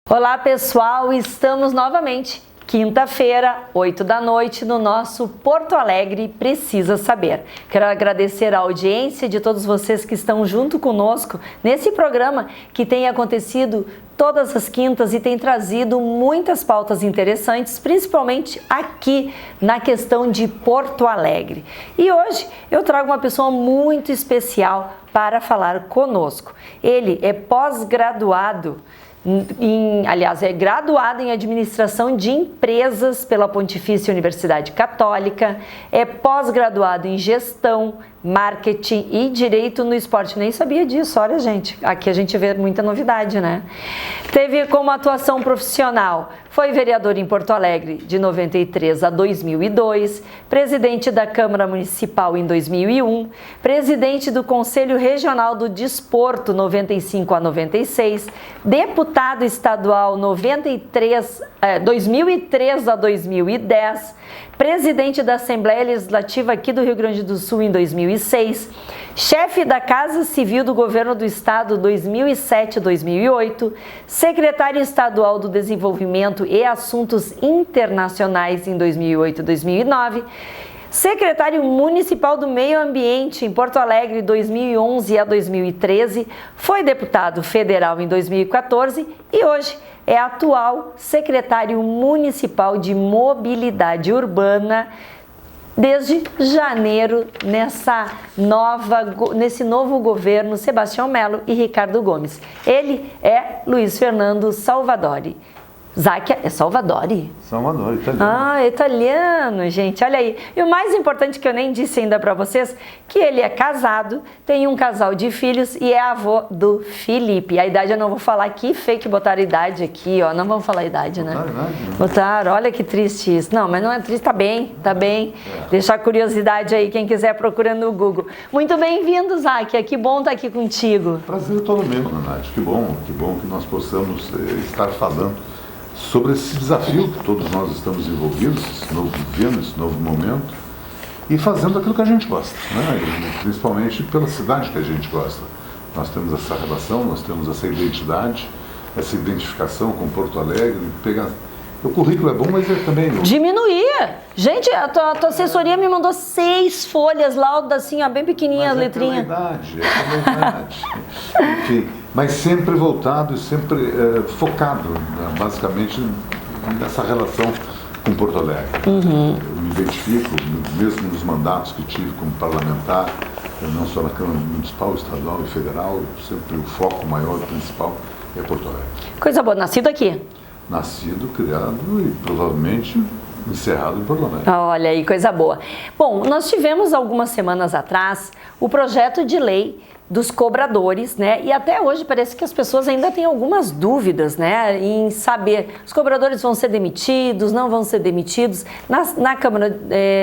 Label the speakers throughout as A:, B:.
A: Olá pessoal, estamos novamente, quinta-feira, 8 da noite, no nosso Porto Alegre Precisa Saber. Quero agradecer a audiência de todos vocês que estão junto conosco nesse programa que tem acontecido todas as quintas e tem trazido muitas pautas interessantes, principalmente aqui na questão de Porto Alegre. E hoje eu trago uma pessoa muito especial para falar conosco. Ele é pós-graduado é graduado em Administração de Empresas pela Pontifícia Universidade Católica, é pós-graduado em Gestão, Marketing e Direito no Esporte. Nem sabia disso, olha gente, aqui a gente vê muita novidade, né? Teve como atuação profissional, foi vereador em Porto Alegre de 93 a 2002, presidente da Câmara Municipal em 2001, presidente do Conselho Regional do Desporto 95 a 96, deputado estadual 2003 a 2010, presidente da Assembleia Legislativa aqui do Rio Grande do Sul em 2006, chefe da Casa Civil do Governo do Estado 2007-2008, secretário estadual do Desenvolvimento e Assuntos Internacionais em 2008-2009, secretário municipal do Meio Ambiente em Porto Alegre 2011 a 2013, foi deputado federal em 2014 e hoje é atual secretário municipal de Mobilidade Urbana desde janeiro nesse novo governo Sebastião Melo e Ricardo Gomes. Ele é Luiz Fernando Salvadori. Záquia é Salvadori?
B: Salvadori, italiano.
A: Ah, italiano, gente, olha aí. E o mais importante que eu nem disse ainda para vocês, que ele é casado, tem um casal de filhos e é avô do Felipe. A idade eu não vou falar aqui, fake botaram a idade aqui, ó, não vamos falar a idade, né? Botaram, olha que triste isso. Não, mas não é triste, tá bem. É. Deixar a curiosidade aí, quem quiser procurando no Google. Muito bem-vindo, Záquia, que bom estar aqui contigo.
B: Prazer todo mesmo, Nath, que bom que nós possamos estar falando sobre esse desafio que todos nós estamos envolvidos, esse novo governo, esse novo momento, e fazendo aquilo que a gente gosta, né? E principalmente pela cidade que a gente gosta. Nós temos essa relação, nós temos essa identidade, essa identificação com Porto Alegre, o currículo é bom, mas ele também...
A: Diminuía! Gente, a tua assessoria me mandou 6 folhas lá, assim, ó, bem pequenininha a letrinha.
B: É pela idade. Enfim, mas sempre voltado e sempre focado, né, basicamente, nessa relação com Porto Alegre.
A: Uhum.
B: Eu me identifico, mesmo nos mandatos que tive como parlamentar, não só na Câmara Municipal, Estadual e Federal, sempre o foco maior, principal, é Porto Alegre.
A: Coisa boa, nascido aqui?
B: Nascido, criado e provavelmente encerrado em Porto Alegre.
A: Olha aí, coisa boa. Bom, nós tivemos algumas semanas atrás o projeto de lei dos cobradores, né? E até hoje parece que as pessoas ainda têm algumas dúvidas, né? Em saber, os cobradores vão ser demitidos, não vão ser demitidos. Na Câmara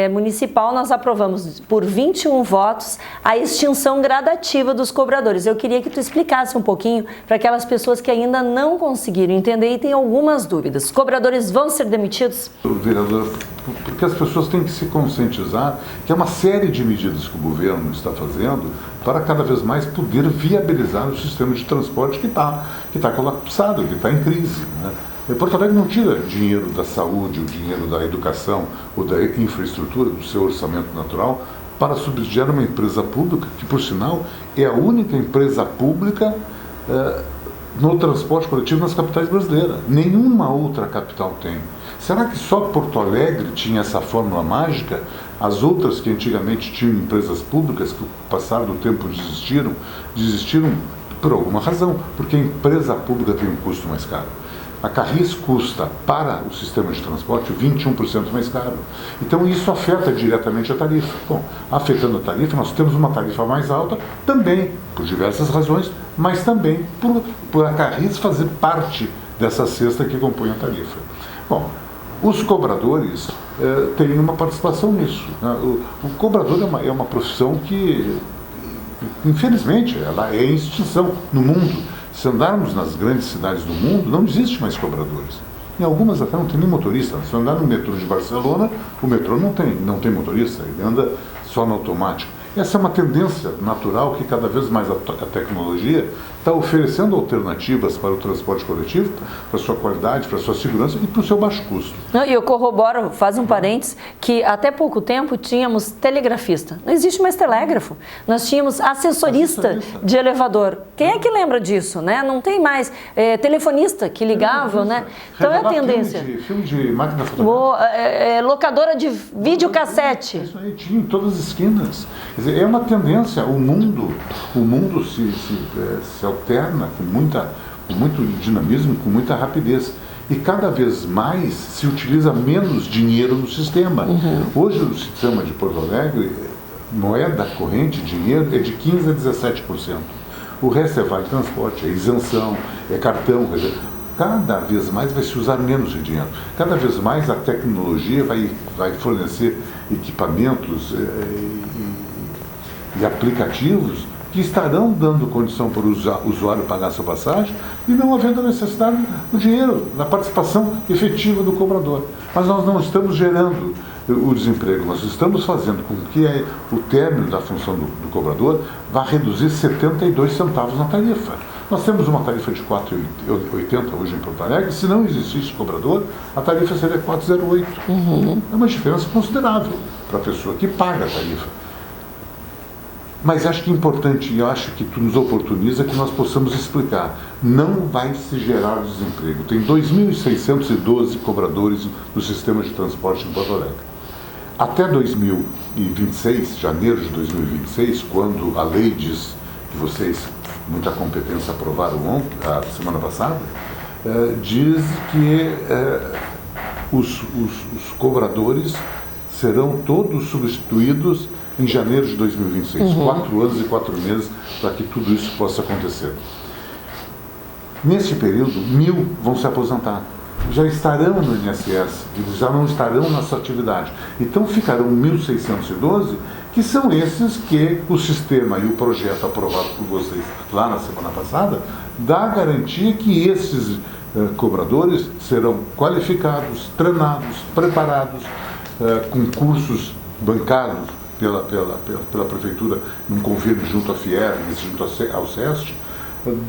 A: Municipal nós aprovamos por 21 votos a extinção gradativa dos cobradores. Eu queria que tu explicasse um pouquinho para aquelas pessoas que ainda não conseguiram entender e têm algumas dúvidas. Os cobradores vão ser demitidos?
B: Vereador, porque as pessoas têm que se conscientizar que é uma série de medidas que o governo está fazendo para cada vez mais poder viabilizar o sistema de transporte que está colapsado, que está em crise, né? E Porto Alegre não tira dinheiro da saúde, o dinheiro da educação ou da infraestrutura, do seu orçamento natural, para subsidiar uma empresa pública, que por sinal é a única empresa pública no transporte coletivo nas capitais brasileiras. Nenhuma outra capital tem. Será que só Porto Alegre tinha essa fórmula mágica? As outras que antigamente tinham empresas públicas, que com o passar do tempo desistiram por alguma razão, porque a empresa pública tem um custo mais caro. A Carris custa para o sistema de transporte 21% mais caro. Então isso afeta diretamente a tarifa. Bom, afetando a tarifa, nós temos uma tarifa mais alta também, por diversas razões, mas também por a Carris fazer parte dessa cesta que compõe a tarifa. Bom, os cobradores têm uma participação nisso, né? O cobrador é uma profissão que, infelizmente, ela é em extinção no mundo. Se andarmos nas grandes cidades do mundo, não existe mais cobradores. Em algumas até não tem nem motorista. Se andar no metrô de Barcelona, o metrô não tem motorista, ele anda só no automático. Essa é uma tendência natural que cada vez mais a tecnologia está oferecendo alternativas para o transporte coletivo, para a sua qualidade, para a sua segurança e para o seu baixo custo.
A: Não, e eu corroboro, faz um parênteses, que até pouco tempo tínhamos telegrafista. Não existe mais telégrafo. Nós tínhamos assessorista de elevador. Quem é que lembra disso, né? Não tem mais telefonista que ligava, né? Então é a tendência.
B: Filme de máquina fotográfica.
A: Locadora de videocassete.
B: Isso aí tinha em todas as esquinas. Quer dizer, é uma tendência. O mundo se alterna com muito dinamismo, com muita rapidez. E cada vez mais se utiliza menos dinheiro no sistema. Hoje o sistema de Porto Alegre, moeda corrente, dinheiro, é de 15% a 17%. O resto é vale transporte, é isenção, é cartão. Quer dizer, cada vez mais vai se usar menos de dinheiro. Cada vez mais a tecnologia vai fornecer equipamentos e aplicativos que estarão dando condição para o usuário pagar sua passagem e não havendo a necessidade do dinheiro, da participação efetiva do cobrador. Mas nós não estamos gerando o desemprego, nós estamos fazendo com que o término da função do cobrador vá reduzir 72 centavos na tarifa. Nós temos uma tarifa de R$ 4,80 hoje em Porto Alegre. Se não existisse cobrador, a tarifa seria R$ 4,08. É uma diferença considerável para a pessoa que paga a tarifa. Mas acho que é importante, e acho que tu nos oportuniza que nós possamos explicar. Não vai se gerar desemprego. Tem 2.612 cobradores no sistema de transporte em Porto Alegre. Até 2026, janeiro de 2026, quando a lei diz que vocês, muita competência, aprovaram a semana passada, diz que os cobradores serão todos substituídos em janeiro de 2026, 4 anos e 4 meses para que tudo isso possa acontecer. Nesse período, 1.000 vão se aposentar. Já estarão no INSS, eles já não estarão nessa atividade. Então ficarão 1.612, que são esses que o sistema e o projeto aprovado por vocês lá na semana passada, dá garantia que esses cobradores serão qualificados, treinados, preparados, com cursos bancados pela Prefeitura, num convênio junto à Fiergs, junto ao SEST,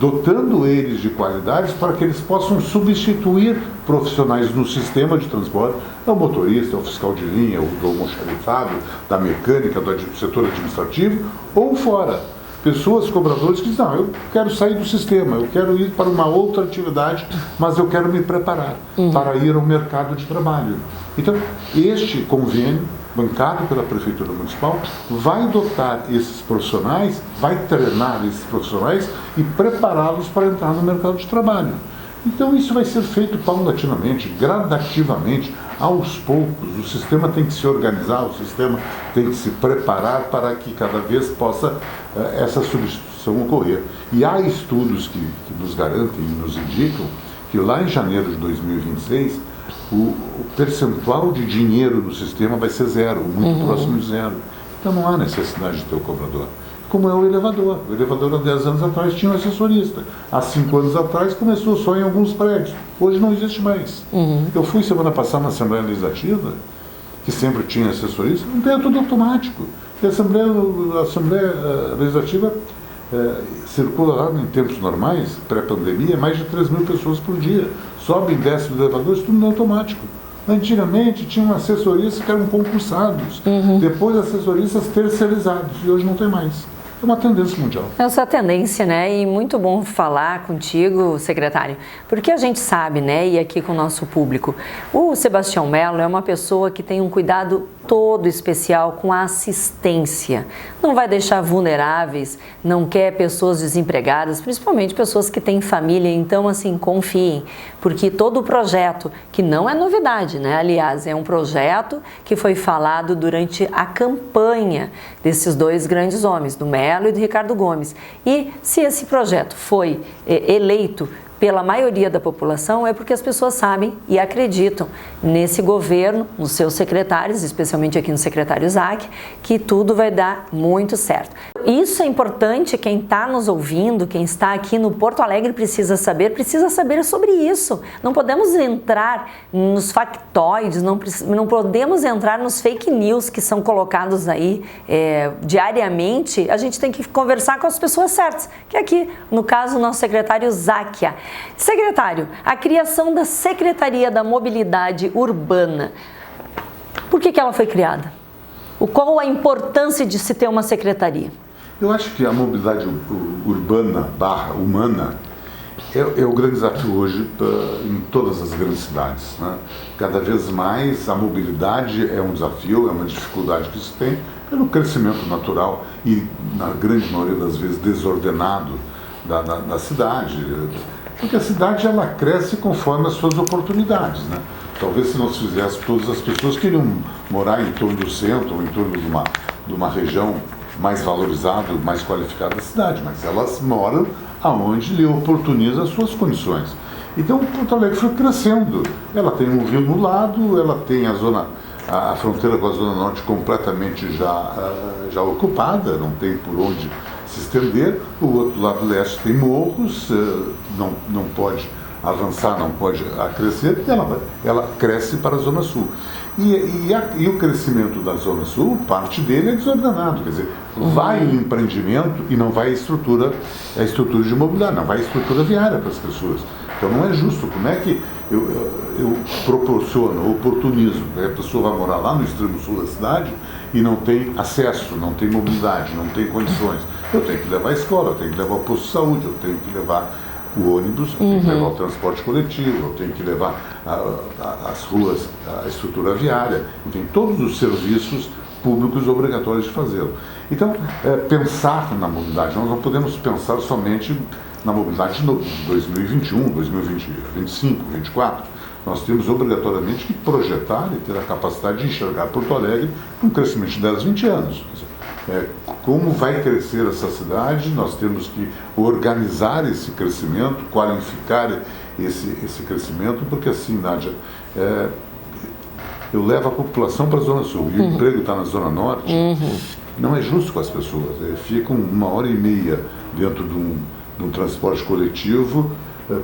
B: dotando eles de qualidades para que eles possam substituir profissionais no sistema de transporte, o motorista, o fiscal de linha, o almoxarifado, da mecânica, do setor administrativo, ou fora. Pessoas, cobradores que dizem, não, eu quero sair do sistema, eu quero ir para uma outra atividade, mas eu quero me preparar para ir ao mercado de trabalho. Então, este convênio, bancado pela Prefeitura Municipal, vai dotar esses profissionais, vai treinar esses profissionais e prepará-los para entrar no mercado de trabalho. Então isso vai ser feito paulatinamente, gradativamente, aos poucos. O sistema tem que se organizar, o sistema tem que se preparar para que cada vez possa essa substituição ocorrer. E há estudos que nos garantem e nos indicam que lá em janeiro de 2026, o percentual de dinheiro no sistema vai ser zero, muito próximo de zero. Então não há necessidade de ter o cobrador. Como é o elevador. O elevador há 10 anos atrás tinha um assessorista. Há 5 anos atrás começou só em alguns prédios. Hoje não existe mais. Eu fui semana passada na Assembleia Legislativa, que sempre tinha assessorista, não tem, é tudo automático. E a Assembleia Legislativa circula lá em tempos normais, pré-pandemia, mais de 3.000 pessoas por dia. Sobe e desce dos elevadores, tudo no automático. Antigamente tinham assessoristas que eram concursados, depois assessoristas terceirizados, e hoje não tem mais. É uma tendência mundial.
A: Essa tendência, né? E muito bom falar contigo, secretário, porque a gente sabe, né? E aqui com o nosso público, o Sebastião Mello é uma pessoa que tem um cuidado todo especial com a assistência. Não vai deixar vulneráveis, não quer pessoas desempregadas, principalmente pessoas que têm família. Então, assim, confiem, porque todo o projeto, que não é novidade, né? Aliás, é um projeto que foi falado durante a campanha desses dois grandes homens, do Mello e do Ricardo Gomes. E se esse projeto foi eleito pela maioria da população, é porque as pessoas sabem e acreditam nesse governo, nos seus secretários, especialmente aqui no secretário Isaac, que tudo vai dar muito certo. Isso é importante, quem está nos ouvindo, quem está aqui no Porto Alegre precisa saber sobre isso. Não podemos entrar nos factoides, não podemos entrar nos fake news que são colocados aí diariamente. A gente tem que conversar com as pessoas certas, que aqui, no caso, o nosso secretário Záquia. Secretário, a criação da Secretaria da Mobilidade Urbana, por que ela foi criada? Qual a importância de se ter uma secretaria?
B: Eu acho que a mobilidade urbana / humana é o grande desafio hoje em todas as grandes cidades, né? Cada vez mais a mobilidade é um desafio, é uma dificuldade que se tem pelo crescimento natural e, na grande maioria das vezes, desordenado da cidade. Porque a cidade ela cresce conforme as suas oportunidades, né? Talvez se nós fizéssemos, todas as pessoas queriam morar em torno do centro, ou em torno de uma região mais valorizada, mais qualificada da cidade, mas elas moram aonde lhe oportuniza as suas condições. Então, Porto Alegre foi crescendo. Ela tem um rio no lado, ela tem a fronteira com a Zona Norte completamente já ocupada, não tem por onde se estender. O outro lado leste tem morros, não pode avançar, não pode crescer, e ela cresce para a Zona Sul. E o crescimento da Zona Sul, parte dele é desordenado, quer dizer, vai o empreendimento e não vai a estrutura de mobilidade, não vai a estrutura viária para as pessoas. Então não é justo. Como é que eu proporciono, oportunizo, a pessoa vai morar lá no extremo sul da cidade e não tem acesso, não tem mobilidade, não tem condições. Eu tenho que levar a escola, eu tenho que levar o posto de saúde, eu tenho que levar o ônibus, eu tenho que levar o transporte coletivo, eu tenho que levar as ruas, a estrutura viária, enfim, todos os serviços públicos obrigatórios de fazê-lo. Então, pensar na mobilidade, nós não podemos pensar somente na mobilidade de 2021, 2025, 2024. Nós temos obrigatoriamente que projetar e ter a capacidade de enxergar Porto Alegre com um crescimento de 10, 20 anos. Como vai crescer essa cidade, nós temos que organizar esse crescimento, qualificar esse crescimento, porque assim, Nádia, eu levo a população para a Zona Sul e o emprego está na Zona Norte, não é justo com as pessoas. Ficam 1h30 dentro de um transporte coletivo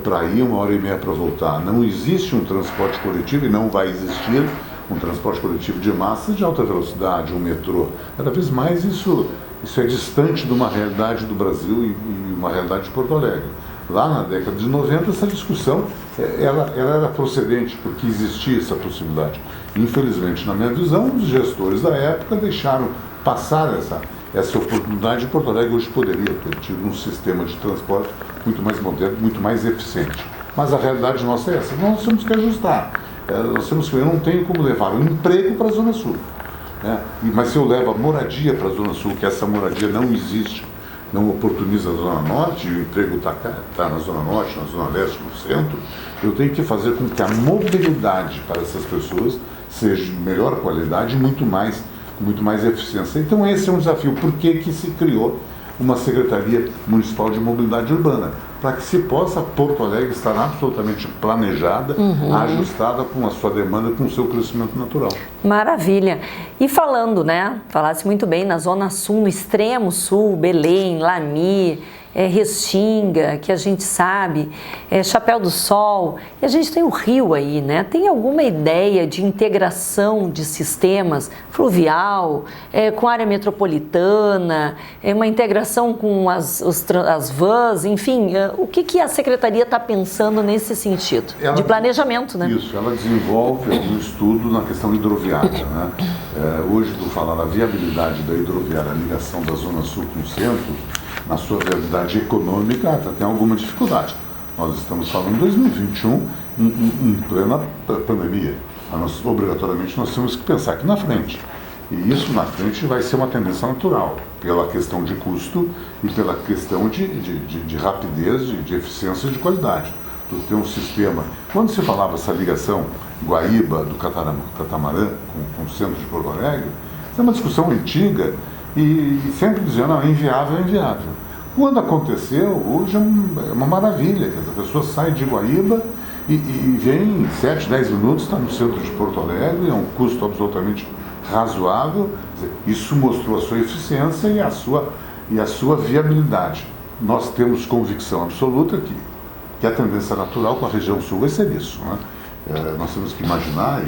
B: para ir, 1h30 para voltar. Não existe um transporte coletivo e não vai existir um transporte coletivo de massa de alta velocidade, um metrô. Cada vez mais isso é distante de uma realidade do Brasil e uma realidade de Porto Alegre. Lá na década de 90, essa discussão ela era procedente, porque existia essa possibilidade. Infelizmente, na minha visão, os gestores da época deixaram passar essa oportunidade. Porto Alegre hoje poderia ter tido um sistema de transporte muito mais moderno, muito mais eficiente. Mas a realidade nossa é essa. Nós temos que ajustar. Eu não tenho como levar um emprego para a Zona Sul. Mas se eu levo a moradia para a Zona Sul, que essa moradia não existe, não oportuniza a Zona Norte, e o emprego está na Zona Norte, na Zona Leste, no centro, eu tenho que fazer com que a mobilidade para essas pessoas seja de melhor qualidade e muito mais eficiência. Então esse é um desafio. Por que se criou uma Secretaria Municipal de Mobilidade Urbana? Para que se possa, Porto Alegre estar absolutamente planejada, ajustada com a sua demanda, com o seu crescimento natural.
A: Maravilha. E falando, falasse muito bem na Zona Sul, no extremo sul, Belém, Lami, Restinga, que a gente sabe, Chapéu do Sol, e a gente tem o Rio aí, Tem alguma ideia de integração de sistemas fluvial, com área metropolitana, uma integração com as vans, enfim, o que a Secretaria está pensando nesse sentido? De planejamento,
B: Isso, ela desenvolve um estudo na questão hidroviária, Hoje, por falar da viabilidade da hidroviária, a ligação da Zona Sul com o centro, na sua viabilidade econômica, tem alguma dificuldade. Nós estamos falando em 2021, em plena pandemia. Mas obrigatoriamente nós temos que pensar aqui na frente. E isso na frente vai ser uma tendência natural, pela questão de custo e pela questão de rapidez, de eficiência e de qualidade. Tu tem um sistema. Quando se falava essa ligação Guaíba do Catamarã com o centro de Porto Alegre, isso é uma discussão antiga. E sempre dizendo, não, é inviável. quando aconteceu, hoje é uma maravilha. Quer dizer, a pessoa sai de Guaíba e vem em 7, 10 minutos, está no centro de Porto Alegre, é um custo absolutamente razoável. Quer dizer, isso mostrou a sua eficiência e a sua viabilidade. Nós temos convicção absoluta que a tendência natural com a região sul vai ser isso, né? Nós temos que imaginar,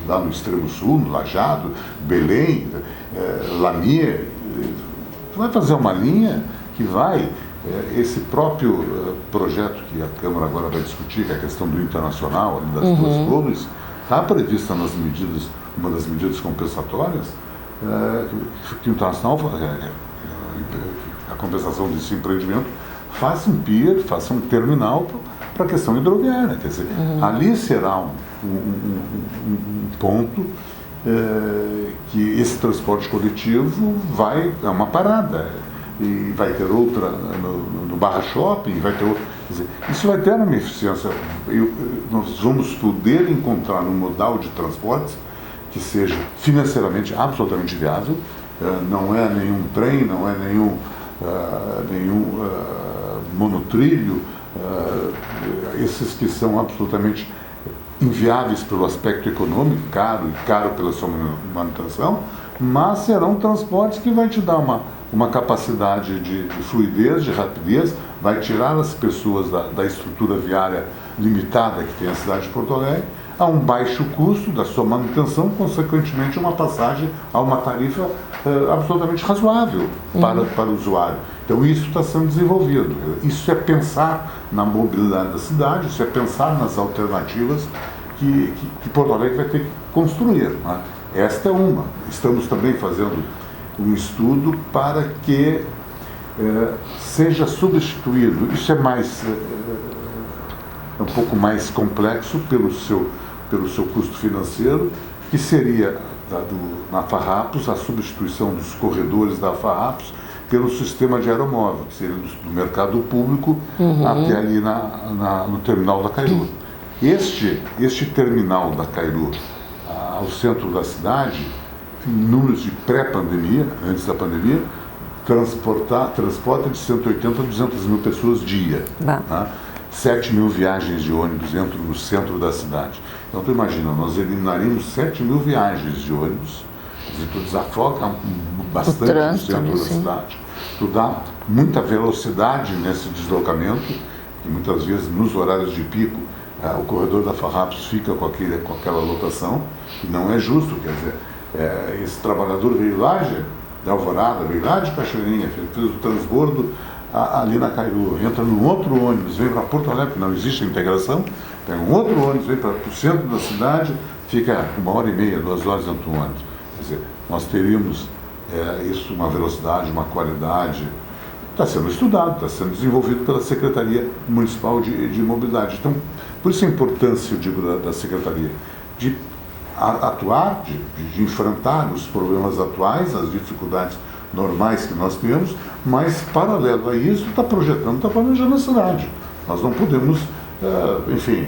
B: lá no extremo sul, no Lajeado, Belém, Lamier, vai fazer uma linha que vai, esse próprio projeto que a Câmara agora vai discutir, que é a questão do internacional, ali das duas torres, está prevista nas medidas, uma das medidas compensatórias, que o internacional, a compensação desse empreendimento, faça um pier, faça um terminal para a questão hidroviária. Quer dizer, ali será um ponto que esse transporte coletivo é uma parada, e vai ter outra no Barra Shopping, vai ter outra. Quer dizer, isso vai ter uma eficiência. Nós vamos poder encontrar um modal de transportes que seja financeiramente absolutamente viável, não é nenhum trem, não é nenhum monotrilho, esses que são absolutamente inviáveis pelo aspecto econômico, caro pela sua manutenção, mas serão transportes que vai te dar uma capacidade de fluidez, de rapidez, vai tirar as pessoas da estrutura viária limitada que tem a cidade de Porto Alegre, a um baixo custo da sua manutenção, consequentemente uma passagem a uma tarifa absolutamente razoável para o usuário. Então isso está sendo desenvolvido. Isso é pensar na mobilidade da cidade, isso é pensar nas alternativas que Porto Alegre vai ter que construir, né? Esta é uma. Estamos também fazendo um estudo para que seja substituído. Isso é um pouco mais complexo pelo seu custo financeiro, que seria na Farrapos a substituição dos corredores da Farrapos pelo sistema de aeromóvel, que seria do mercado público até ali no terminal da Cairu. Este terminal da Cairu, ao centro da cidade, em números de pré-pandemia, antes da pandemia, transporta de 180 a 200 mil pessoas dia. Tá? 7 mil viagens de ônibus entram no centro da cidade. Então, tu imagina, nós eliminaríamos 7 mil viagens de ônibus, tu desafoga bastante o centro da cidade. Tu dá muita velocidade nesse deslocamento, e muitas vezes nos horários de pico, o corredor da Farrapos fica com aquela lotação, e não é justo. Quer dizer, esse trabalhador veio lá de Alvorada, veio lá de Cachoeirinha, fez o transbordo ali na Cairu, entra num outro ônibus, vem para Porto Alegre, não existe integração, pega um outro ônibus, vem para o centro da cidade, fica 1h30, 2 horas dentro do ônibus. Quer dizer, nós teríamos isso, uma velocidade, uma qualidade. Está sendo estudado, está sendo desenvolvido pela Secretaria Municipal de Mobilidade. Então, por isso a importância, eu digo, da Secretaria, de atuar, de enfrentar os problemas atuais, as dificuldades normais que nós temos, mas, paralelo a isso, está projetando, está planejando a cidade. Nós não podemos, enfim,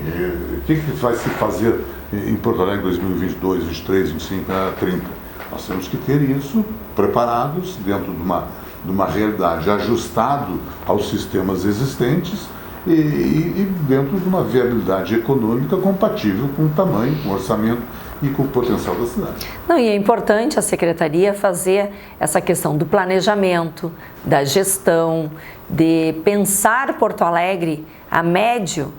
B: o que vai se fazer em Porto Alegre em 2022, 2023, 2025, 2030? Nós temos que ter isso preparados dentro de uma realidade, ajustado aos sistemas existentes e dentro de uma viabilidade econômica compatível com o tamanho, com o orçamento e com o potencial da cidade.
A: Não, e é importante a Secretaria fazer essa questão do planejamento, da gestão, de pensar Porto Alegre a médio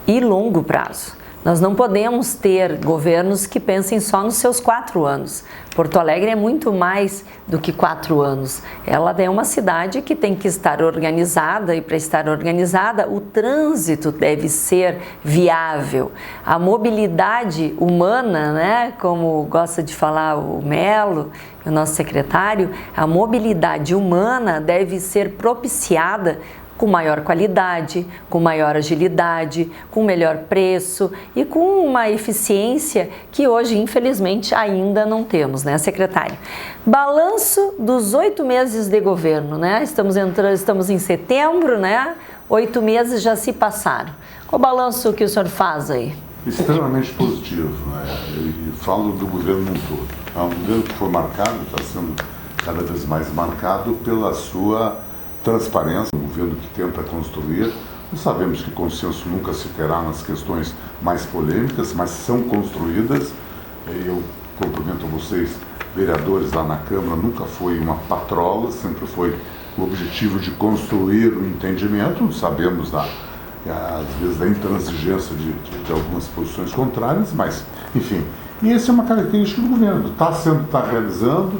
A: e longo prazo. Nós não podemos ter governos que pensem só nos seus 4 anos. Porto Alegre é muito mais do que 4 anos. Ela é uma cidade que tem que estar organizada, e para estar organizada, o trânsito deve ser viável. A mobilidade humana, né, como gosta de falar o Melo, o nosso secretário, a mobilidade humana deve ser propiciada com maior qualidade, com maior agilidade, com melhor preço e com uma eficiência que hoje, infelizmente, ainda não temos, né, secretário? Balanço dos 8 meses de governo, né? Estamos em setembro, né? 8 meses já se passaram. Qual o balanço que o senhor faz aí?
B: Extremamente positivo, né? Eu falo do governo no todo. É um governo que foi marcado, está sendo cada vez mais marcado pela sua transparência, um governo que tenta construir. Nós sabemos que consenso nunca se terá nas questões mais polêmicas, mas são construídas. Eu cumprimento vocês, vereadores lá na Câmara, nunca foi uma patrola, sempre foi o objetivo de construir o entendimento. Sabemos, às vezes, da intransigência de algumas posições contrárias, mas, enfim. E essa é uma característica do governo, está realizando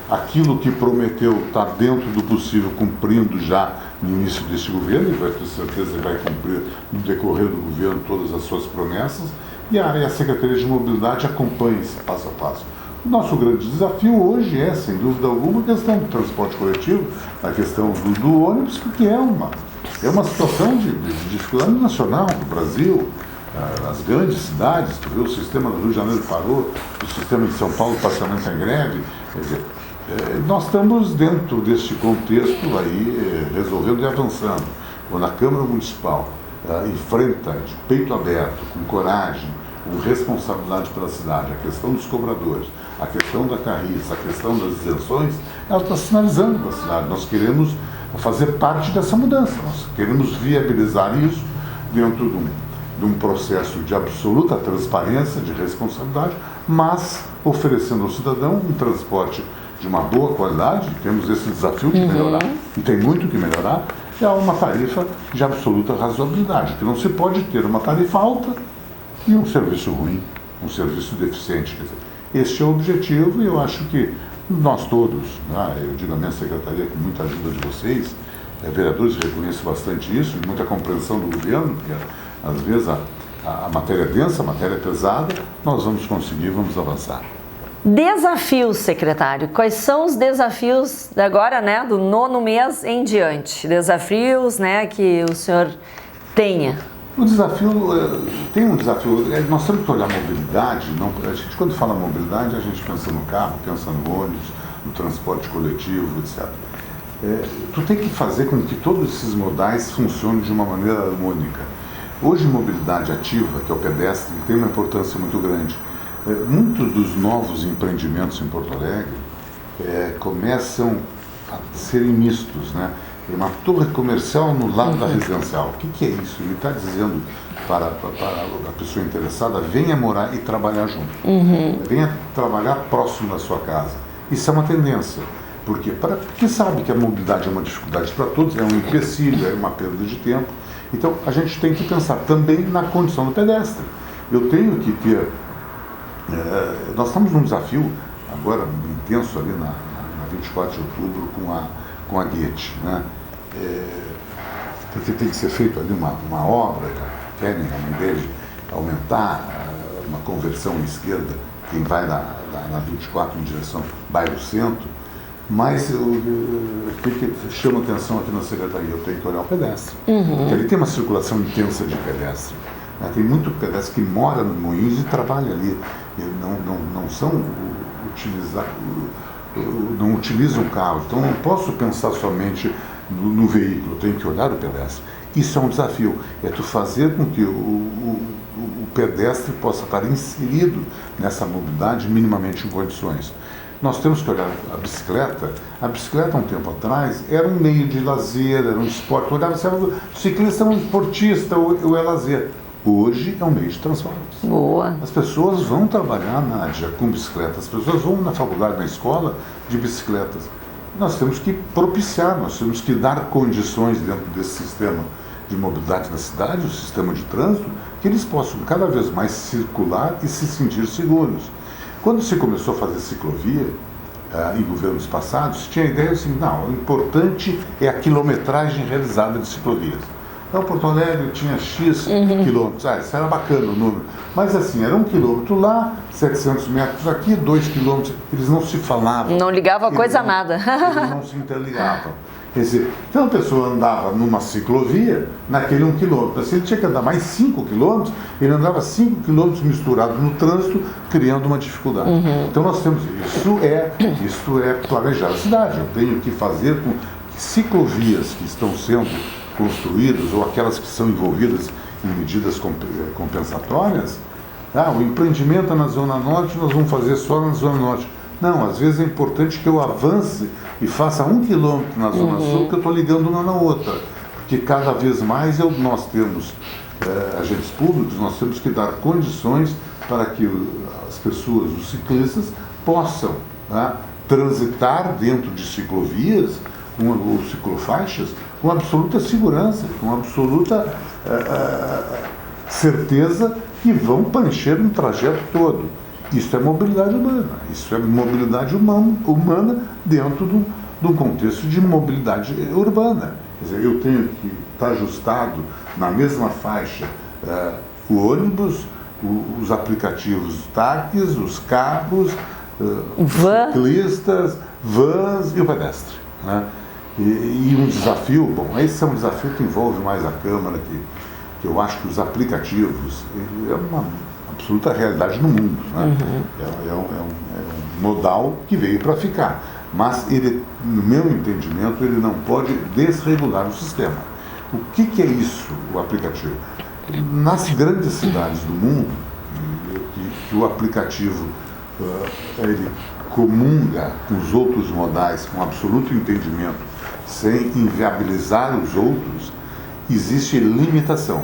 B: aquilo que prometeu, está dentro do possível, cumprindo já no início deste governo, e vai ter certeza que vai cumprir no decorrer do governo todas as suas promessas, e a Secretaria de Mobilidade acompanha esse passo a passo. O nosso grande desafio hoje é, sem dúvida alguma, a questão do transporte coletivo, a questão do ônibus, porque é uma situação de dificuldade nacional no Brasil. As grandes cidades, o sistema do Rio de Janeiro parou, o sistema de São Paulo parcialmente em greve. Quer dizer, nós estamos dentro deste contexto aí, resolvendo e avançando. Quando a Câmara Municipal enfrenta de peito aberto, com coragem, com responsabilidade pela cidade, a questão dos cobradores, a questão da carriça, a questão das isenções, ela está sinalizando para a cidade. Nós queremos fazer parte dessa mudança, nós queremos viabilizar isso dentro de um processo de absoluta transparência, de responsabilidade, mas oferecendo ao cidadão um transporte de uma boa qualidade. Temos esse desafio de melhorar, e tem muito que melhorar, é uma tarifa de absoluta razoabilidade, que não se pode ter uma tarifa alta e um serviço ruim, um serviço deficiente. Quer dizer, este é o objetivo, e eu acho que nós todos, eu digo a minha secretaria com muita ajuda de vocês, vereadores, reconheço bastante isso, e muita compreensão do governo, porque às vezes a matéria é densa, a matéria é pesada, nós vamos conseguir, vamos avançar.
A: Desafios, secretário. Quais são os desafios agora, do 9º mês em diante? Desafios, que o senhor tenha.
B: O desafio, tem um desafio, nós temos que olhar a mobilidade, a gente quando fala mobilidade, a gente pensa no carro, pensa no ônibus, no transporte coletivo, etc. Tu tem que fazer com que todos esses modais funcionem de uma maneira harmônica. Hoje, mobilidade ativa, que é o pedestre, tem uma importância muito grande. Muitos dos novos empreendimentos em Porto Alegre começam a serem mistos, Tem uma torre comercial no lado da residencial. O que é isso? Ele está dizendo para a pessoa interessada: venha morar e trabalhar junto. Venha trabalhar próximo da sua casa. Isso é uma tendência. Por quê? Porque sabe que a mobilidade é uma dificuldade para todos, é um empecilho, é uma perda de tempo. Então, a gente tem que pensar também na condição do pedestre. Eu tenho que ter... nós estamos num desafio, agora, intenso ali na 24 de outubro, com a Goethe, porque tem que ser feito ali uma obra, querem uma ideia de aumentar uma conversão à esquerda, quem vai na 24 em direção bairro centro, mas chama atenção aqui na Secretaria, eu tenho que olhar o pedestre, porque ali tem uma circulação intensa de pedestre, tem muito pedestre que mora no Moinhos e trabalha ali, não utilizam o carro, então não posso pensar somente no veículo, tenho que olhar o pedestre. Isso é um desafio, é tu fazer com que o pedestre possa estar inserido nessa mobilidade minimamente em condições. Nós temos que olhar a bicicleta. A bicicleta, há um tempo atrás, era um meio de lazer, era um esporte. Olhava se o ciclista é um esportista ou é lazer. Hoje é um meio de transporte.
A: Boa.
B: As pessoas vão trabalhar, Nádia, com bicicleta. As pessoas vão na faculdade, na escola, de bicicletas. Nós temos que propiciar, nós temos que dar condições dentro desse sistema de mobilidade da cidade, o sistema de trânsito, que eles possam cada vez mais circular e se sentir seguros. Quando se começou a fazer ciclovia, em governos passados, tinha a ideia assim, não, o importante é a quilometragem realizada de ciclovias. Então, Porto Alegre tinha X quilômetros, isso era bacana o número, mas assim, era 1 quilômetro lá, 700 metros aqui, 2 quilômetros, eles não se falavam.
A: Não ligava a coisa a nada.
B: Eles não se interligavam. Quer dizer, então a pessoa andava numa ciclovia, naquele 1 quilômetro. Se ele tinha que andar mais 5 quilômetros, ele andava 5 quilômetros misturado no trânsito, criando uma dificuldade. Então nós temos, isso é planejar a cidade. Eu tenho que fazer com que ciclovias que estão sendo construídas, ou aquelas que são envolvidas em medidas compensatórias, o empreendimento é na Zona Norte, nós vamos fazer só na Zona Norte. Não, às vezes é importante que eu avance e faça 1 quilômetro na Zona Sul, que eu estou ligando uma na outra. Porque cada vez mais nós temos agentes públicos, nós temos que dar condições para que as pessoas, os ciclistas, possam, né, transitar dentro de ciclovias ou ciclofaixas com absoluta segurança, com absoluta certeza que vão preencher um trajeto todo. Isso é mobilidade urbana, isso é mobilidade humana dentro de um contexto de mobilidade urbana. Quer dizer, eu tenho que estar ajustado na mesma faixa o ônibus, os aplicativos táxis, os carros, os ciclistas, vans e o pedestre, né? E um desafio, bom, esse é um desafio que envolve mais a Câmara, que eu acho que os aplicativos é uma absoluta realidade no mundo, né? É um modal que veio para ficar, mas ele, no meu entendimento, ele não pode desregular o sistema. O que é isso, o aplicativo? Nas grandes cidades do mundo, que o aplicativo ele comunga com os outros modais com absoluto entendimento, sem inviabilizar os outros, existe limitação.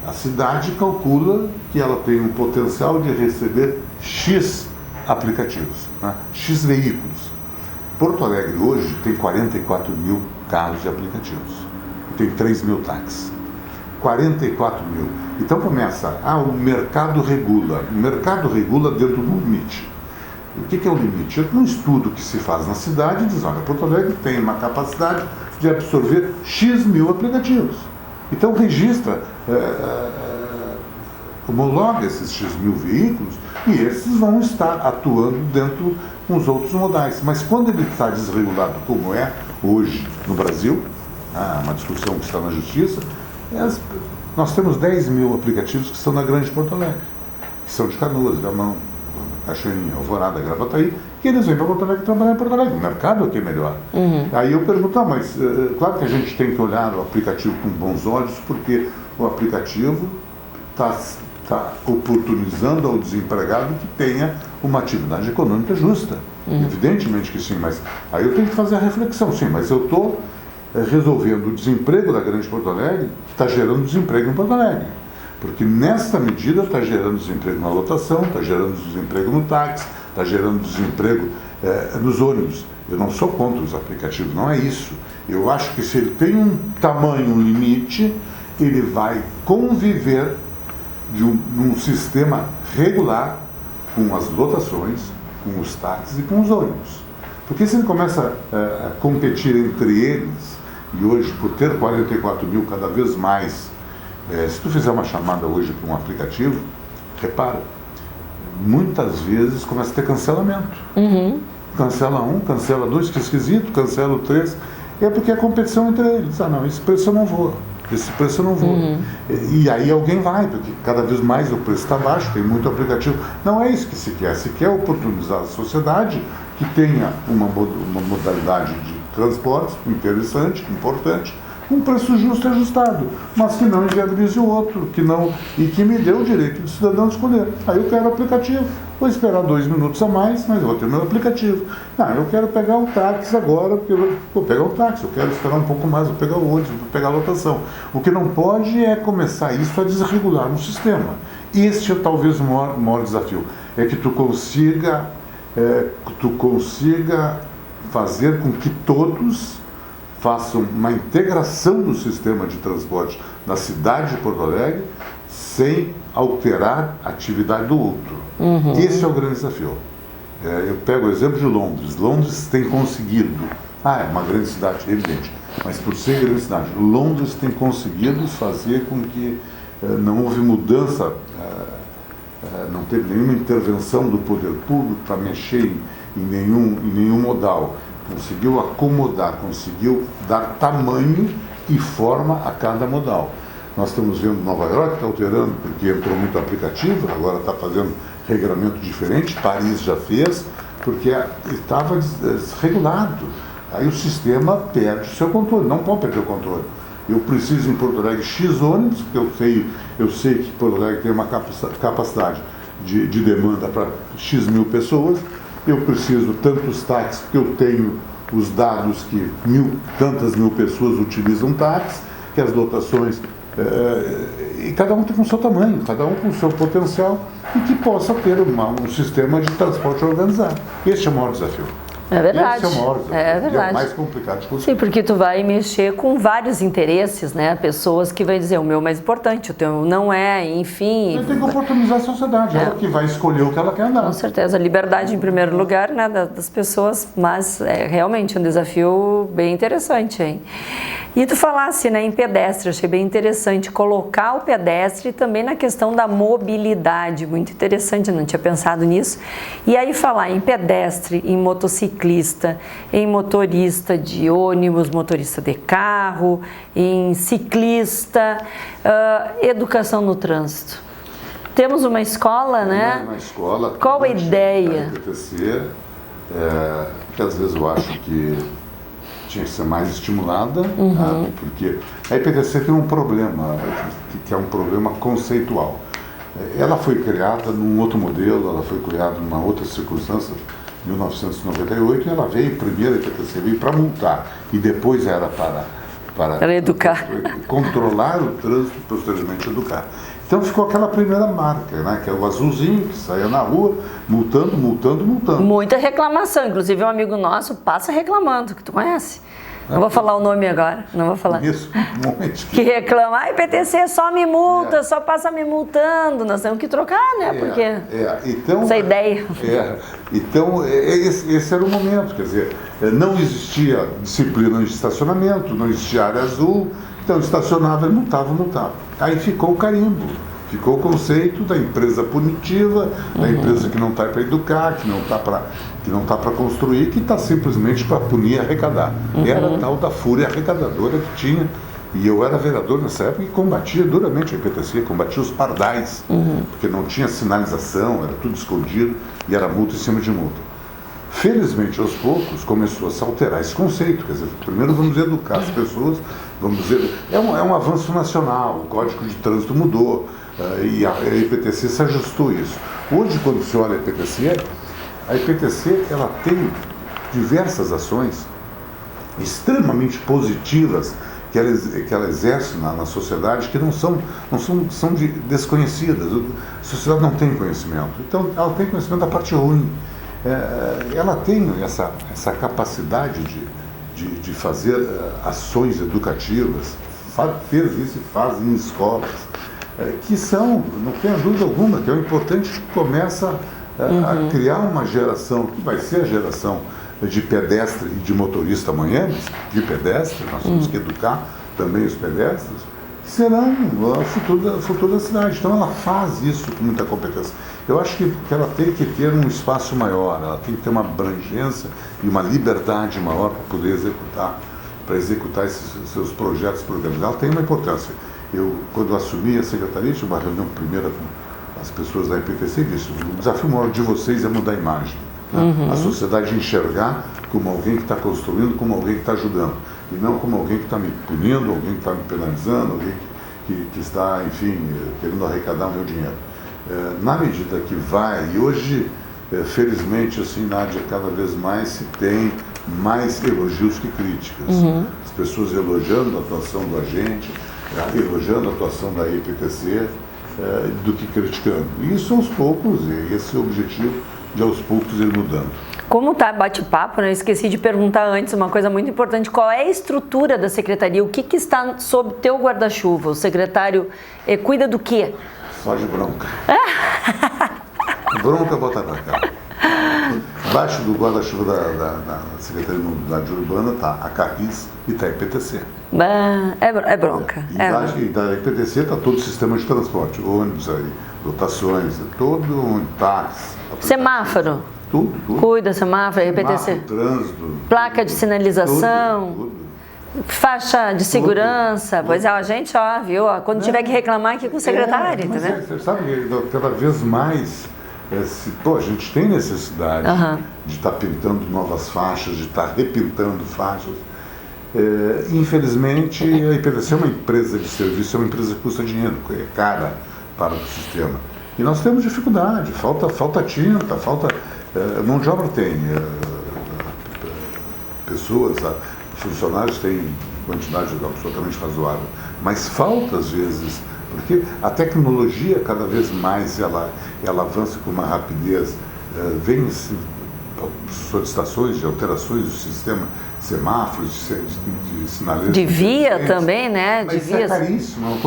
B: A cidade calcula que ela tem um potencial de receber X aplicativos, né? X veículos. Porto Alegre hoje tem 44 mil carros de aplicativos, tem 3 mil táxis. 44 mil. Então começa, o mercado regula. O mercado regula dentro do limite. O que é o limite? É um estudo que se faz na cidade e diz, olha, Porto Alegre tem uma capacidade de absorver X mil aplicativos. Então registra, homologa esses X mil veículos e esses vão estar atuando dentro com os outros modais. Mas quando ele está desregulado como é hoje no Brasil, uma discussão que está na Justiça, nós temos 10 mil aplicativos que estão na Grande Porto Alegre, que são de Canoas, Gamão, Cachoeirinha, Alvorada, Gravataí, que eles vêm para Porto Alegre trabalhar em Porto Alegre. O mercado aqui é melhor. Aí eu pergunto, mas claro que a gente tem que olhar o aplicativo com bons olhos, porque o aplicativo está oportunizando ao desempregado que tenha uma atividade econômica justa. Evidentemente que sim, mas aí eu tenho que fazer a reflexão, sim, mas eu estou resolvendo o desemprego da Grande Porto Alegre, está gerando desemprego em Porto Alegre. Porque nessa medida está gerando desemprego na lotação, está gerando desemprego no táxi, está gerando desemprego nos ônibus. Eu não sou contra os aplicativos, não é isso. Eu acho que se ele tem um tamanho, um limite, ele vai conviver num sistema regular com as lotações, com os táxis e com os ônibus. Porque se ele começa a competir entre eles, e hoje, por ter 44 mil cada vez mais, se tu fizer uma chamada hoje para um aplicativo, repara, muitas vezes começa a ter cancelamento. Cancela um, cancela dois, que esquisito, cancela o 3. É porque é competição entre eles. Não, esse preço eu não vou. Esse preço eu não vou. E aí alguém vai, porque cada vez mais o preço está baixo, tem muito aplicativo. Não é isso que se quer. Se quer oportunizar a sociedade que tenha uma modalidade de transportes interessante, importante, um preço justo e ajustado, mas que não inviabilize o outro, e que me dê o direito do cidadão de escolher. Aí eu quero aplicativo, vou esperar 2 minutos a mais, mas eu vou ter meu aplicativo. Eu quero pegar o táxi agora, porque eu vou pegar o táxi, eu quero esperar um pouco mais, vou pegar o ônibus, vou pegar a lotação. O que não pode é começar isso a desregular no sistema. Este é talvez o maior desafio, é que tu consiga fazer com que todos façam uma integração do sistema de transporte da cidade de Porto Alegre sem alterar a atividade do outro. Esse é o grande desafio. Eu pego o exemplo de Londres. Londres tem conseguido, é uma grande cidade, evidente, mas por ser grande cidade, Londres tem conseguido fazer com que não houve mudança, não teve nenhuma intervenção do poder público para mexer em nenhum modal. Conseguiu acomodar, conseguiu dar tamanho e forma a cada modal. Nós estamos vendo Nova York está alterando, porque entrou muito aplicativo, agora está fazendo regramento diferente, Paris já fez, porque estava desregulado. Aí o sistema perde o seu controle, não pode perder o controle. Eu preciso em Porto Alegre X ônibus, porque eu sei que Porto Alegre tem uma capacidade de demanda para X mil pessoas, eu preciso tantos táxis, porque eu tenho os dados que tantas mil pessoas utilizam táxis, que as lotações, e cada um tem com o seu tamanho, cada um com o seu potencial, e que possa ter um sistema de transporte organizado. Este é o maior desafio.
A: É verdade.
B: Esse é o maior desafio.
A: É verdade.
B: É o mais complicado de conseguir.
A: Sim, porque tu vai mexer com vários interesses, né? Pessoas que vão dizer, o meu é mais importante, o teu não é, enfim.
B: Tem que oportunizar a sociedade, ela que vai escolher o que ela quer andar.
A: Com certeza, liberdade em primeiro lugar, né, das pessoas, mas é realmente um desafio bem interessante, hein? E tu falasse, né, em pedestre, achei bem interessante colocar o pedestre também na questão da mobilidade, muito interessante, eu não tinha pensado nisso. E aí falar em pedestre, em motociclista, em motorista de ônibus, motorista de carro, em ciclista, educação no trânsito. Temos uma escola, né?
B: Uma escola.
A: Qual a ideia?
B: IPTC, que às vezes eu acho que tinha que ser mais estimulada, tá? Porque a IPTC tem um problema, que é um problema conceitual. Ela foi criada num outro modelo, ela foi criada numa outra circunstância, em 1998, e ela veio, primeiro a IPTC veio para multar, e depois era para
A: educar.
B: Controlar o trânsito e posteriormente educar. Então ficou aquela primeira marca, né, que é o azulzinho, que saía na rua, multando.
A: Muita reclamação, inclusive um amigo nosso passa reclamando, que tu conhece. Não vou falar o nome agora, não vou falar.
B: Isso, um monte.
A: Que reclama, IPTC só me multa, só passa me multando, nós temos que trocar, né, porque
B: então,
A: essa ideia.
B: Então, esse era o momento, quer dizer, não existia disciplina de estacionamento, não existia área azul, então estacionava e multava. Aí ficou o carimbo, ficou o conceito da empresa punitiva, da empresa que não está para educar, que não está para construir, que está simplesmente para punir e arrecadar. Era a tal da fúria arrecadadora que tinha. E eu era vereador nessa época e combatia duramente a IPTC, combatia os pardais, porque não tinha sinalização, era tudo escondido e era multa em cima de multa. Felizmente, aos poucos, começou a se alterar esse conceito. Quer dizer, primeiro vamos educar as pessoas, vamos dizer, é um avanço nacional, o Código de Trânsito mudou, e a IPTC se ajustou isso. Hoje, quando se olha a IPTC ela tem diversas ações extremamente positivas que ela exerce na sociedade, que são desconhecidas. A sociedade não tem conhecimento. Então, ela tem conhecimento da parte ruim. Ela tem essa capacidade de fazer ações educativas, fez isso e faz em escolas, que são, não tenha dúvida alguma, que é o importante que começa a criar uma geração, que vai ser a geração de pedestre e de motorista amanhã, mas de pedestre, nós temos que educar também os pedestres, que serão o futuro da cidade. Então ela faz isso com muita competência. Eu acho que ela tem que ter um espaço maior, ela tem que ter uma abrangência e uma liberdade maior para poder executar esses seus projetos, programas. Ela tem uma importância. Quando assumi a secretaria, tive uma reunião primeira com as pessoas da IPTC e disse: o desafio maior de vocês é mudar a imagem. A sociedade enxergar como alguém que está construindo, como alguém que está ajudando, e não como alguém que está me punindo, alguém que está me penalizando, alguém que está, enfim, querendo arrecadar o meu dinheiro. Na medida que vai, e hoje, felizmente, assim, Nádia, cada vez mais se tem mais elogios que críticas. As pessoas elogiando a atuação do agente, elogiando a atuação da IPTC, do que criticando. E isso aos poucos, e esse é o objetivo de aos poucos ir mudando.
A: Como tá bate-papo, né? Eu esqueci de perguntar antes uma coisa muito importante. Qual é a estrutura da secretaria? O que está sob teu guarda-chuva? O secretário cuida do quê?
B: Só de bronca. Bronca, bota pra cá. Embaixo do guarda-chuva da Secretaria de Mobilidade Urbana está a Carris e está a IPTC.
A: É bronca.
B: E da IPTC está todo o sistema de transporte, ônibus, lotações, todo táxi.
A: Semáforo.
B: Tudo.
A: Cuida, semáforo, IPTC.
B: Trânsito.
A: Placa de sinalização.
B: Tudo.
A: Faixa de segurança. Pois é, a gente, viu? Quando tiver que reclamar aqui com o secretário, entendeu?
B: Você sabe que cada vez mais, a gente tem necessidade de estar pintando novas faixas, de estar repintando faixas. Infelizmente, a IPTC é uma empresa de serviço, é uma empresa que custa dinheiro, é cara para o sistema. E nós temos dificuldade, falta tinta, falta Mão de obra tem, pessoas, funcionários têm quantidade absolutamente razoável, mas falta às vezes, porque a tecnologia cada vez mais ela avança com uma rapidez, vem solicitações de alterações do sistema, semáforos, de sinaleiros.
A: De via também, né?
B: Mas isso é caríssimo.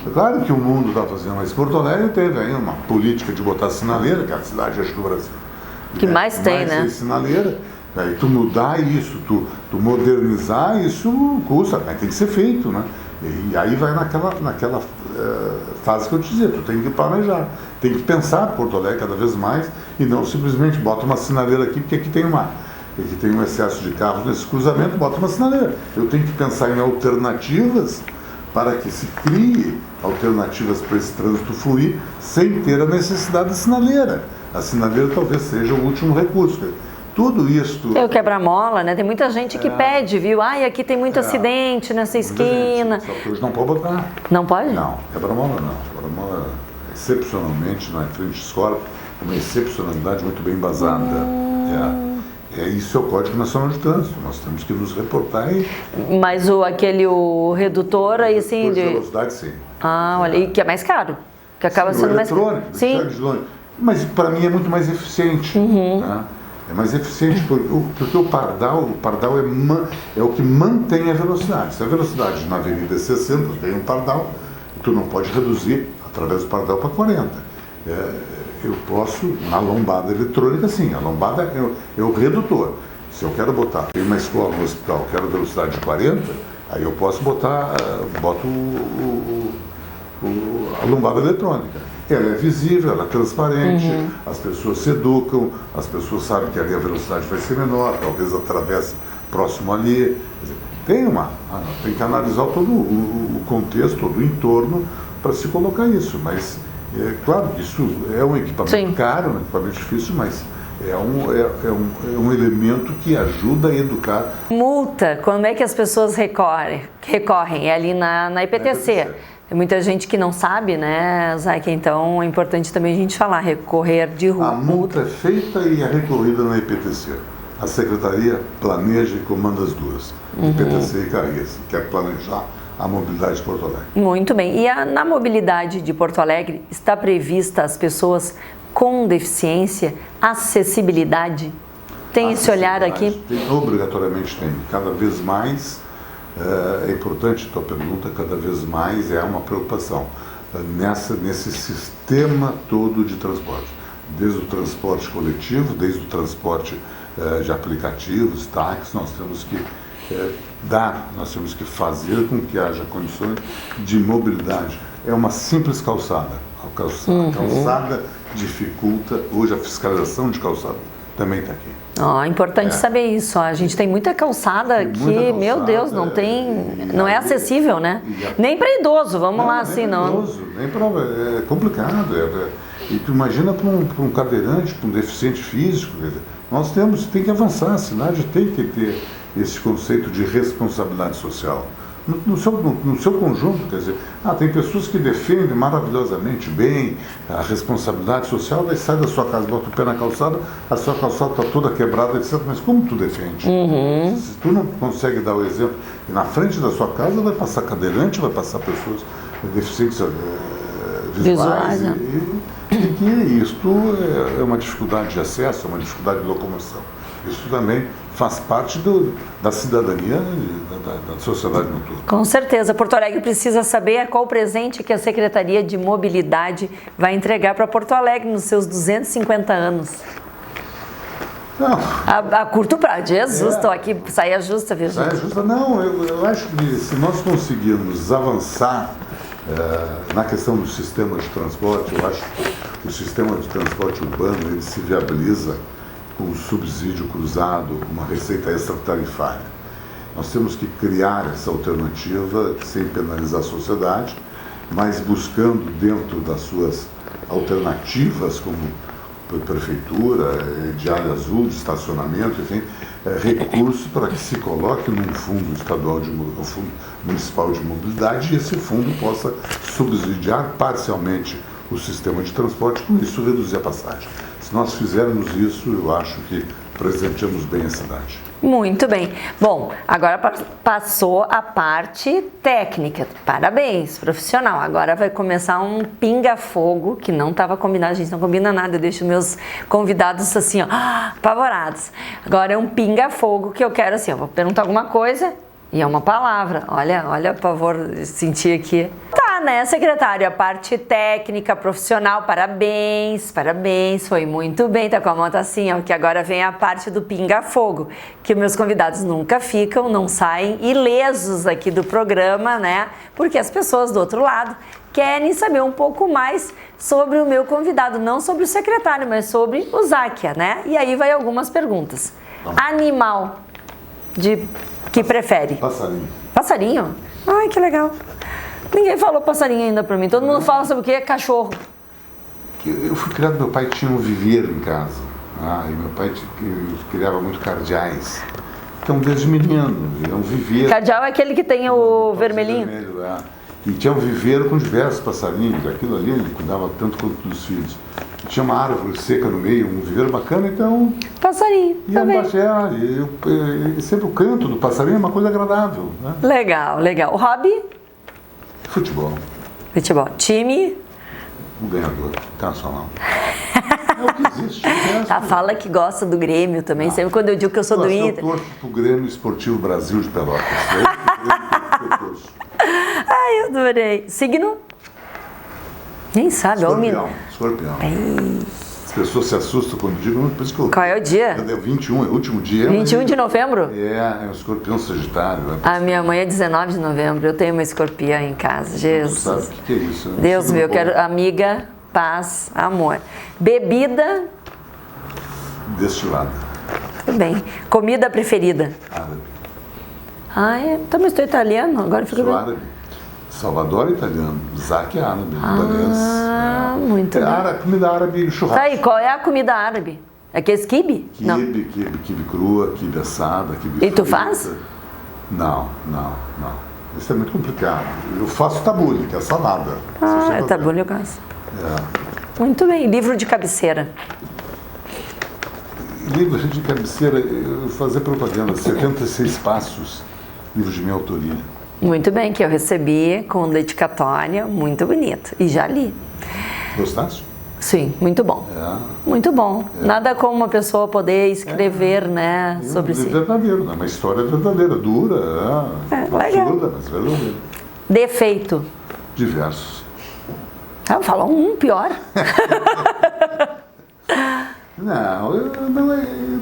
B: É claro que o mundo está fazendo, mas Porto Alegre teve aí uma política de botar sinaleira, que é a cidade, acho, do Brasil.
A: Que mais tem, né?
B: Sinaleira. Aí tu mudar isso, tu modernizar isso custa, mas tem que ser feito, né? E aí vai naquela fase que eu te dizia, tu tem que planejar, tem que pensar Porto Alegre cada vez mais e não simplesmente bota uma sinaleira aqui porque aqui tem um excesso de carros nesse cruzamento, bota uma sinaleira. Eu tenho que pensar em alternativas para que se crie alternativas para esse trânsito fluir sem ter a necessidade da sinaleira. A sinaleira talvez seja o último recurso. Tudo isso...
A: É o quebra-mola, né? Tem muita gente que pede, viu? Ai, aqui tem muito acidente nessa esquina.
B: Só que hoje não pode botar.
A: Não pode?
B: Não, quebra-mola não. Quebra-mola, excepcionalmente, na frente de escola, uma excepcionalidade muito bem embasada. Isso é o Código Nacional de Trânsito. Nós temos que nos reportar aí.
A: Mas o redutor aí, sim...
B: De velocidade, sim.
A: Ah, olha, e que é mais caro. Que acaba sendo mais caro.
B: Sim. Mas para mim é muito mais eficiente. Né? É mais eficiente porque o pardal é o que mantém a velocidade. Se a velocidade na avenida é 60, tem um pardal, tu não pode reduzir através do pardal para 40. Eu posso, na lombada eletrônica, sim. A lombada é o redutor. Se eu quero botar, tem uma escola, um hospital, quero velocidade de 40, aí eu posso boto a lombada eletrônica. Ela é visível, ela é transparente, as pessoas se educam, as pessoas sabem que ali a velocidade vai ser menor, talvez atravesse próximo ali. Tem que analisar todo o contexto, todo o entorno para se colocar isso, mas claro que isso é um equipamento caro, um equipamento difícil, mas é um elemento que ajuda a educar.
A: Multa, quando é que as pessoas recorrem? É ali na IPTC. Tem muita gente que não sabe, né, Zaika? Então é importante também a gente falar, recorrer de multa.
B: A multa é feita e é recorrida na IPTC. A Secretaria planeja e comanda as duas, IPTC e CARES, que quer planejar a mobilidade de Porto Alegre.
A: Muito bem. E na mobilidade de Porto Alegre está prevista as pessoas com deficiência, acessibilidade? Tem esse olhar aqui?
B: Obrigatoriamente tem. Cada vez mais, é importante a tua pergunta, cada vez mais é uma preocupação nesse sistema todo de transporte. Desde o transporte coletivo, desde o transporte de aplicativos, táxis, nós temos que nós temos que fazer com que haja condições de mobilidade. É uma simples calçada. A calçada dificulta, hoje a fiscalização de calçada também está aqui.
A: É importante saber isso. A gente tem muita calçada que, meu Deus, não é acessível, né? Nem para idoso, vamos lá assim, não.
B: Idoso, nem para é complicado. E tu imagina para um cadeirante, para um deficiente físico, nós tem que avançar, a cidade tem que ter esse conceito de responsabilidade social. No seu conjunto, quer dizer, tem pessoas que defendem maravilhosamente bem a responsabilidade social, daí sai da sua casa, bota o pé na calçada, a sua calçada está toda quebrada, etc. Mas como tu defende? Se tu não consegue dar o exemplo, na frente da sua casa vai passar cadeirante, vai passar pessoas deficientes visuais, e que isto é uma dificuldade de acesso, é uma dificuldade de locomoção. Isso também faz parte da cidadania da sociedade no todo.
A: Com certeza. Porto Alegre precisa saber qual o presente que a Secretaria de Mobilidade vai entregar para Porto Alegre nos seus 250 anos.
B: Não.
A: A curto prazo. Jesus, estou aqui, saia justa, viu?
B: Saia justa. Não, eu acho que se nós conseguirmos avançar na questão do sistema de transporte, eu acho que o sistema de transporte urbano ele se viabiliza com o subsídio cruzado, uma receita extratarifária. Nós temos que criar essa alternativa sem penalizar a sociedade, mas buscando dentro das suas alternativas, como prefeitura, de área azul, de estacionamento, enfim, recursos para que se coloque num fundo estadual, um fundo municipal de mobilidade, e esse fundo possa subsidiar parcialmente o sistema de transporte, com isso reduzir a passagem. Se nós fizermos isso, eu acho que presenteamos bem a cidade.
A: Muito bem. Bom, agora passou a parte técnica. Parabéns, profissional. Agora vai começar um pinga-fogo, que não estava combinado, a gente não combina nada, eu deixo meus convidados assim, ó, apavorados. Agora é um pinga-fogo que eu quero assim, eu vou perguntar alguma coisa e é uma palavra. Olha o pavor de sentir aqui. Tá, né, secretário? A parte técnica, profissional, parabéns, foi muito bem, tá com a mão assim, ó, que agora vem a parte do pinga-fogo, que meus convidados nunca ficam, não saem ilesos aqui do programa, né? Porque as pessoas do outro lado querem saber um pouco mais sobre o meu convidado, não sobre o secretário, mas sobre o Záquia, né? E aí vai algumas perguntas. Animal que prefere?
B: Passarinho.
A: Passarinho? Ai, que legal. Ninguém falou passarinho ainda pra mim. Todo mundo fala sobre o que? Cachorro.
B: Eu fui criado, meu pai tinha um viveiro em casa. E meu pai criava muito cardeais. Então, desde menino, é um viveiro.
A: Cardeal é aquele que tem o vermelhinho?
B: Vermelho, E tinha um viveiro com diversos passarinhos. Aquilo ali ele cuidava tanto quanto dos filhos. E tinha uma árvore seca no meio, um viveiro bacana, então...
A: Passarinho, também.
B: E sempre o canto do passarinho é uma coisa agradável. Né?
A: Legal. O hobby?
B: Futebol.
A: Time?
B: Um ganhador, internacional. É o que existe.
A: Tá, fala que gosta do Grêmio também. Sempre quando eu digo que eu sou do Inter.
B: Eu torço pro Grêmio Esportivo Brasil de Pelotas. Eu torço.
A: Ai, eu adorei. Signo? Nem sabe.
B: Escorpião. As pessoas se assustam quando digo, por isso que
A: Qual é o dia?
B: É 21, é o último dia.
A: 21 de novembro?
B: É um escorpião sagitário.
A: A minha mãe é 19 de novembro. Eu tenho uma escorpiã em casa. Jesus.
B: Sabe o que é isso?
A: Deus meu, eu quero amiga, paz, amor. Bebida?
B: Destilada.
A: Tudo bem. Comida preferida?
B: Árabe.
A: Também estou italiano, agora fica bem.
B: Árabe. Salvador é italiano, Záquia é árabe, italiano.
A: Muito bem.
B: Comida árabe, churrasco.
A: Tá, e qual é a comida árabe? É aquele quibe? Não.
B: Quibe crua, quibe assada, quibe
A: E tu
B: frita.
A: faz?
B: Não. Isso é muito complicado. Eu faço tabule, que é salada.
A: Tabule eu gosto. Muito bem. Livro de cabeceira?
B: Livro de cabeceira, eu fazer propaganda, 76 Passos, livro de minha autoria.
A: Muito bem, que eu recebi com dedicatória, muito bonito. E já li.
B: Gostaste?
A: Sim, muito bom. Muito bom. Nada como uma pessoa poder escrever, né, sobre si.
B: É verdadeiro, uma história verdadeira, dura, absurda, mas verdadeira.
A: Defeito?
B: Diversos.
A: Fala um pior.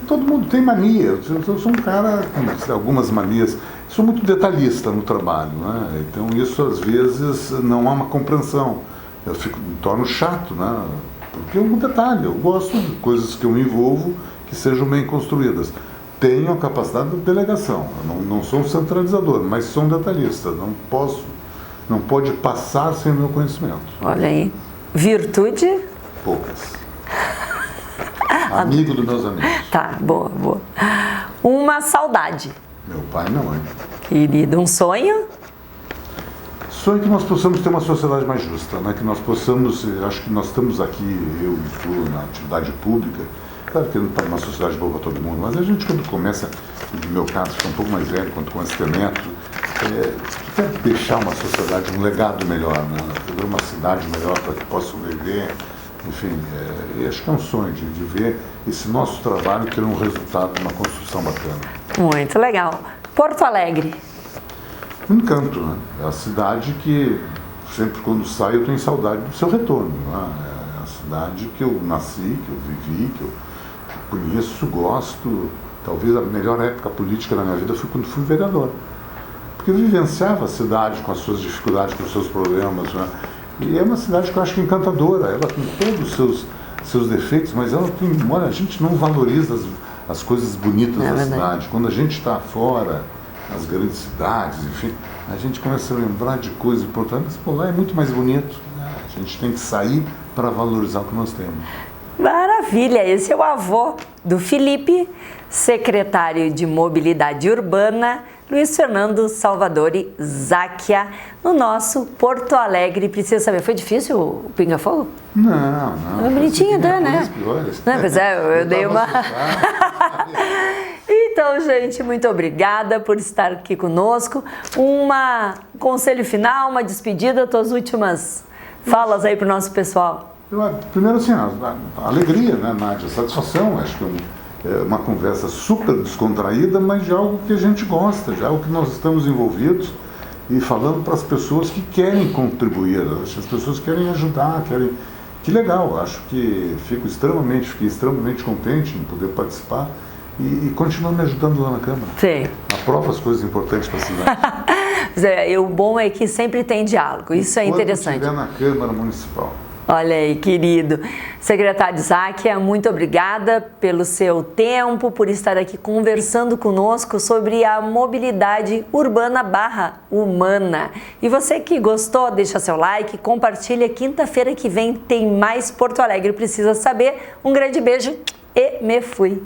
B: Todo mundo tem mania. Eu sou um cara com algumas manias. Sou muito detalhista no trabalho, né? Então isso às vezes não há uma compreensão. Eu me torno chato, né? Porque é um detalhe. Eu gosto de coisas que eu me envolvo que sejam bem construídas. Tenho a capacidade de delegação. Eu não sou um centralizador, mas sou um detalhista. Não pode passar sem o meu conhecimento.
A: Olha aí. Virtude?
B: Poucas. Amigo dos meus amigos.
A: Tá, boa. Uma saudade?
B: Meu pai e minha mãe.
A: Querido, um sonho?
B: Sonho que nós possamos ter uma sociedade mais justa, né? Que nós possamos, acho que nós estamos aqui, eu e tu, na atividade pública, claro que não está uma sociedade boa para todo mundo, mas a gente quando começa, no meu caso, que é um pouco mais velho, quando começa a ter neto, quer deixar uma sociedade, um legado melhor, né? Ter uma cidade melhor para que possa sobreviver. Enfim, acho que é um sonho de ver esse nosso trabalho ter um resultado, uma construção bacana. Muito
A: legal. Porto Alegre?
B: Um encanto, né? É a cidade que sempre quando saio eu tenho saudade do seu retorno. Né? É a cidade que eu nasci, que eu vivi, que eu conheço, gosto. Talvez a melhor época política da minha vida foi quando fui vereador. Porque eu vivenciava a cidade com as suas dificuldades, com os seus problemas, né? E é uma cidade que eu acho encantadora, ela tem todos os seus defeitos, mas ela tem, olha, a gente não valoriza as coisas bonitas da cidade. Quando a gente está fora, nas grandes cidades, enfim, a gente começa a lembrar de coisas importantes, mas lá é muito mais bonito. Né? A gente tem que sair para valorizar o que nós temos.
A: Maravilha! Esse é o avô do Felipe, secretário de Mobilidade Urbana Luiz Fernando Salvadori Záquia, no nosso Porto Alegre Precisa Saber. Foi difícil o Pinga Fogo?
B: Não.
A: É bonitinho, né?
B: Não,
A: pois é, eu dei uma... Então, gente, muito obrigada por estar aqui conosco. Um conselho final, uma despedida, tuas últimas falas aí para o nosso pessoal.
B: Primeiro, assim, a alegria, né, Nádia? Satisfação. Acho que é uma conversa super descontraída, mas de algo que a gente gosta, de algo que nós estamos envolvidos e falando para as pessoas que querem contribuir, as pessoas que querem ajudar, querem... Que legal, acho que fiquei extremamente contente em poder participar e continuar me ajudando lá na Câmara.
A: Sim.
B: Aprova as coisas importantes para a cidade.
A: O bom é que sempre tem diálogo, isso é interessante.
B: Quando estiver na Câmara Municipal.
A: Olha aí, querido. Secretário Záquia, muito obrigada pelo seu tempo, por estar aqui conversando conosco sobre a mobilidade urbana / humana. E você que gostou, deixa seu like, compartilha. Quinta-feira que vem tem mais Porto Alegre Precisa Saber. Um grande beijo e me fui.